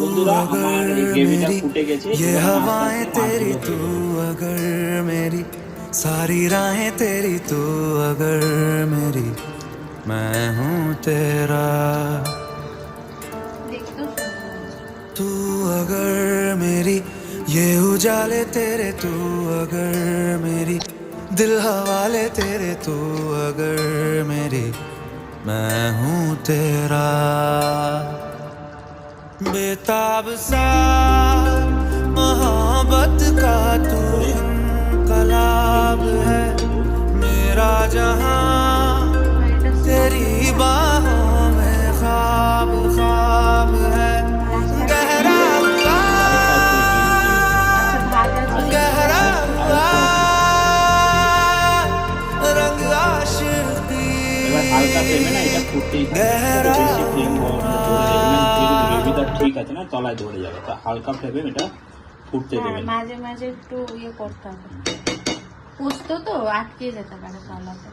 বন্ধুরা আমার এই গ্রেভিটা ফুটে গেছে ये এবার আস্তে हवाएं আস্তে तेरी মাছগুলো तू দিয়ে দেবো। अगर मेरी सारी राहें तेरी तू अगर मेरी मैं हूँ तेरा तू अगर मेरी ये उजाले तेरे तू अगर मेरी दिल हवाले तेरे तू अगर मेरी मैं हूँ तेरा बेताब सा मोहब्बत का तू इनकलाब है मेरा जहां तेरी बाहों में ख्वाब ख्वाब है गहरा हुआ गहरा हुआ रंग आशिकी এবার হালকা ফ্লেমে না এটা ফুটতেই থাকবে, গহরা বেশি ফ্লেম গ্রেভিটা ঠিক আছে না, তলায় ধরে যাবে, তো হালকা ফ্লেমে এটা ফুটতে দেবেন। মাঝে মাঝে একটু ইয়ে করতে হবে, পোস্ত তো আটকে যেতে পারে তলাতে।